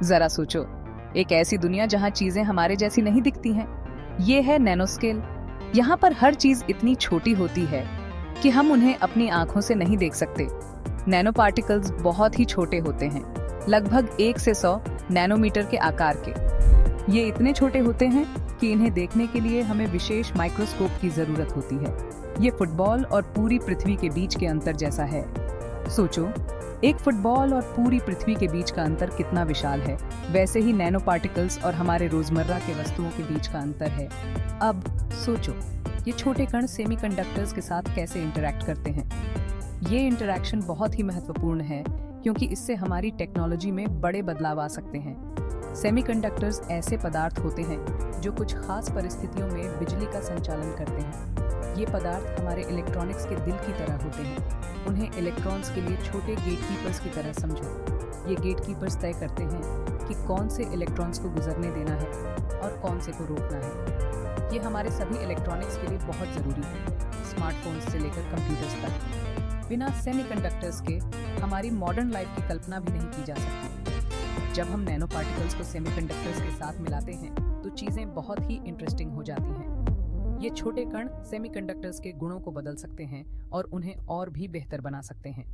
जरा सोचो, एक ऐसी दुनिया जहाँ चीजें हमारे जैसी नहीं दिखती हैं। ये है नैनोस्केल। यहाँ पर हर चीज इतनी छोटी होती है कि हम उन्हें अपनी आंखों से नहीं देख सकते। नैनो पार्टिकल्स बहुत ही छोटे होते हैं, लगभग 1 से 100 नैनोमीटर के आकार के। ये इतने छोटे होते हैं कि इन्हें देखने के लिए हमें विशेष माइक्रोस्कोप की जरूरत होती है। ये फुटबॉल और पूरी पृथ्वी के बीच के अंतर जैसा है। सोचो, एक फुटबॉल और पूरी पृथ्वी के बीच का अंतर कितना विशाल है, वैसे ही नैनो पार्टिकल्स और हमारे रोजमर्रा के वस्तुओं के बीच का अंतर है। अब सोचो, ये छोटे कण सेमीकंडक्टर्स के साथ कैसे इंटरैक्ट करते हैं। ये इंटरैक्शन बहुत ही महत्वपूर्ण है क्योंकि इससे हमारी टेक्नोलॉजी में बड़े बदलाव आ सकते हैं। सेमीकंडक्टर्स ऐसे पदार्थ होते हैं जो कुछ खास परिस्थितियों में बिजली का संचालन करते हैं। ये पदार्थ हमारे इलेक्ट्रॉनिक्स के दिल की तरह होते हैं। उन्हें इलेक्ट्रॉन्स के लिए छोटे गेटकीपर्स की तरह समझो। ये गेटकीपर्स तय करते हैं कि कौन से इलेक्ट्रॉन्स को गुजरने देना है और कौन से को रोकना है। ये हमारे सभी इलेक्ट्रॉनिक्स के लिए बहुत ज़रूरी है, स्मार्टफोन्स से लेकर कंप्यूटर्स तक। बिना सेमीकंडक्टर्स के हमारी मॉडर्न लाइफ की कल्पना भी नहीं की जा सकती। जब हम नैनो पार्टिकल्स को सेमीकंडक्टर्स के साथ मिलाते हैं तो चीज़ें बहुत ही इंटरेस्टिंग हो जाती हैं। ये छोटे कण सेमीकंडक्टर्स के गुणों को बदल सकते हैं और उन्हें और भी बेहतर बना सकते हैं।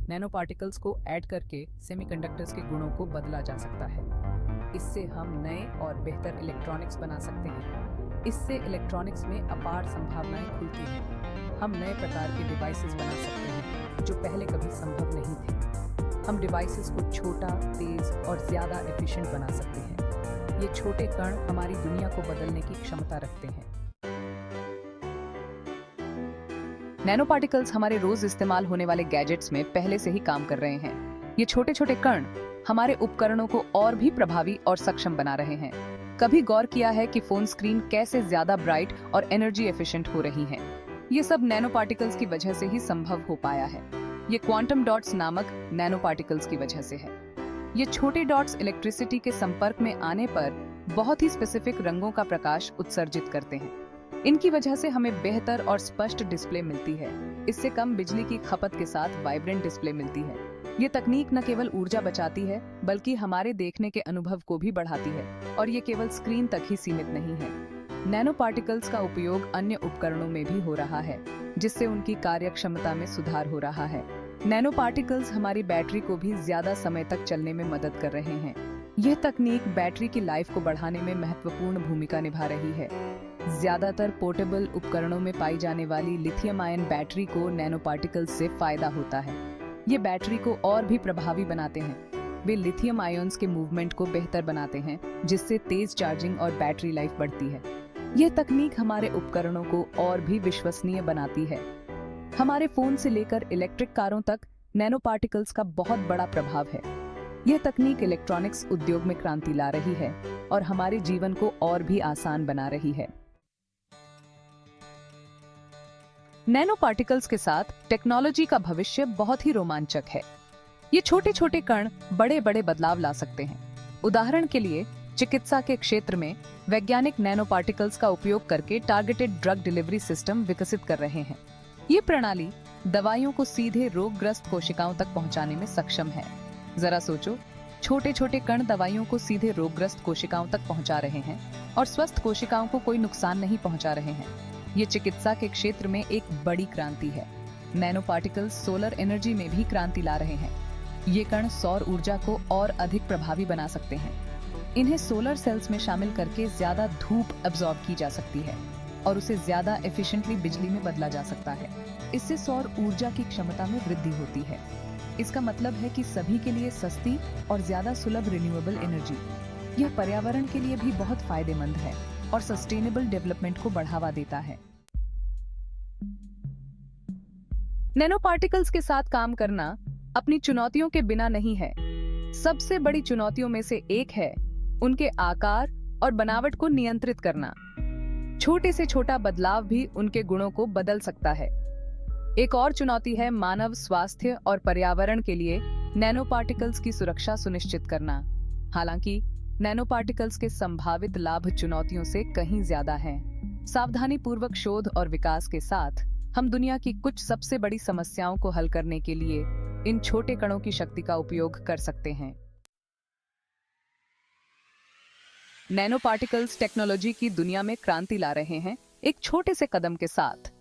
नैनो पार्टिकल्स को ऐड करके सेमीकंडक्टर्स के गुणों को बदला जा सकता है। इससे हम नए और बेहतर इलेक्ट्रॉनिक्स बना सकते हैं। इससे इलेक्ट्रॉनिक्स में अपार संभावनाएं खुलती हैं। हम नए प्रकार के डिवाइसेस बना सकते हैं जो पहले कभी संभव नहीं थे। हम डिवाइसेस को छोटा, तेज और ज्यादा एफिशिएंट बना सकते हैं। ये छोटे कण हमारी दुनिया को बदलने की क्षमता रखते हैं। नैनो पार्टिकल्स हमारे रोज इस्तेमाल होने वाले गैजेट्स में पहले से ही काम कर रहे हैं। ये छोटे छोटे कण हमारे उपकरणों को और भी प्रभावी और सक्षम बना रहे हैं। कभी गौर किया है कि फोन स्क्रीन कैसे ज्यादा ब्राइट और एनर्जी एफिशिएंट हो रही है? ये सब नैनो पार्टिकल्स की वजह से ही संभव हो पाया है। ये क्वांटम डॉट्स नामक नैनो पार्टिकल्स की वजह से है। ये छोटे डॉट्स इलेक्ट्रिसिटी के संपर्क में आने पर बहुत ही स्पेसिफिक रंगों का प्रकाश उत्सर्जित करते हैं। इनकी वजह से हमें बेहतर और स्पष्ट डिस्प्ले मिलती है। इससे कम बिजली की खपत के साथ वाइब्रेंट डिस्प्ले मिलती है। ये तकनीक न केवल ऊर्जा बचाती है बल्कि हमारे देखने के अनुभव को भी बढ़ाती है, और ये केवल स्क्रीन तक ही सीमित नहीं है। नैनो पार्टिकल्स का उपयोग अन्य उपकरणों में भी हो रहा है, जिससे उनकी कार्यक्षमता में सुधार हो रहा है। नैनो पार्टिकल्स हमारी बैटरी को भी ज्यादा समय तक चलने में मदद कर रहे हैं। यह तकनीक बैटरी की लाइफ को बढ़ाने में महत्वपूर्ण भूमिका निभा रही है। ज्यादातर पोर्टेबल उपकरणों में पाई जाने वाली लिथियम आयन बैटरी को नैनो पार्टिकल्स से फायदा होता है। ये बैटरी को और भी प्रभावी बनाते हैं। वे लिथियम आयन्स के मूवमेंट को बेहतर बनाते हैं, जिससे तेज चार्जिंग और बैटरी लाइफ बढ़ती है। यह तकनीक हमारे उपकरणों को और भी विश्वसनीय बनाती है। हमारे फोन से लेकर इलेक्ट्रिक कारों तक नैनो पार्टिकल्स का बहुत बड़ा प्रभाव है। यह तकनीक इलेक्ट्रॉनिक्स उद्योग में क्रांति ला रही है और हमारे जीवन को और भी आसान बना रही है। नैनो पार्टिकल्स के साथ टेक्नोलॉजी का भविष्य बहुत ही रोमांचक है। ये छोटे छोटे कण बड़े बड़े बदलाव ला सकते हैं। उदाहरण के लिए चिकित्सा के क्षेत्र में वैज्ञानिक नैनो पार्टिकल्स का उपयोग करके टारगेटेड ड्रग डिलीवरी सिस्टम विकसित कर रहे हैं। ये प्रणाली दवाइयों को सीधे रोगग्रस्त कोशिकाओं तक पहुंचाने में सक्षम है। जरा सोचो, छोटे छोटे कण दवाइयों को सीधे रोगग्रस्त कोशिकाओं तक पहुंचा रहे हैं और स्वस्थ कोशिकाओं को कोई नुकसान नहीं पहुंचा रहे हैं। ये चिकित्सा के क्षेत्र में एक बड़ी क्रांति है। नैनो पार्टिकल्स सोलर एनर्जी में भी क्रांति ला रहे हैं। ये कण सौर ऊर्जा को और अधिक प्रभावी बना सकते हैं। इन्हें सोलर सेल्स में शामिल करके ज्यादा धूप अब्सॉर्ब की जा सकती है और उसे ज्यादा एफिशिएंटली बिजली में बदला जा सकता है। इससे सौर ऊर्जा की क्षमता में वृद्धि होती है। इसका मतलब है कि सभी के लिए सस्ती और ज्यादा सुलभ रिन्यूएबल एनर्जी। यह पर्यावरण के लिए भी बहुत फायदेमंद है और सस्टेनेबल डेवलपमेंट को बढ़ावा देता है। नैनो पार्टिकल्स के साथ काम करना अपनी चुनौतियों के बिना नहीं है। सबसे बड़ी चुनौतियों में से एक है उनके आकार और बनावट को नियंत्रित करना। छोटे से छोटा बदलाव भी उनके गुणों को बदल सकता है। एक और चुनौती है मानव स्वास्थ्य और पर्यावरण के लिए नैनो पार्टिकल्स की सुरक्षा सुनिश्चित करना। हालांकि नैनो पार्टिकल्स के संभावित लाभ चुनौतियों से कहीं ज्यादा हैं। सावधानी पूर्वक शोध और विकास के साथ हम दुनिया की कुछ सबसे बड़ी समस्याओं को हल करने के लिए इन छोटे कणों की शक्ति का उपयोग कर सकते हैं। नैनो पार्टिकल्स टेक्नोलॉजी की दुनिया में क्रांति ला रहे हैं एक छोटे से कदम के साथ।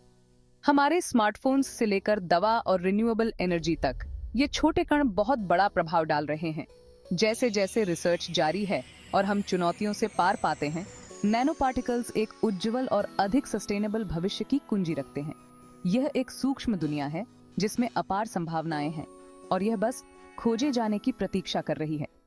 हमारे स्मार्टफोन्स से लेकर दवा और रिन्यूएबल एनर्जी तक ये छोटे कण बहुत बड़ा प्रभाव डाल रहे हैं। जैसे जैसे रिसर्च जारी है और हम चुनौतियों से पार पाते हैं, नैनो पार्टिकल्स एक उज्जवल और अधिक सस्टेनेबल भविष्य की कुंजी रखते हैं। यह एक सूक्ष्म दुनिया है जिसमें अपार संभावनाएं हैं और यह बस खोजे जाने की प्रतीक्षा कर रही है।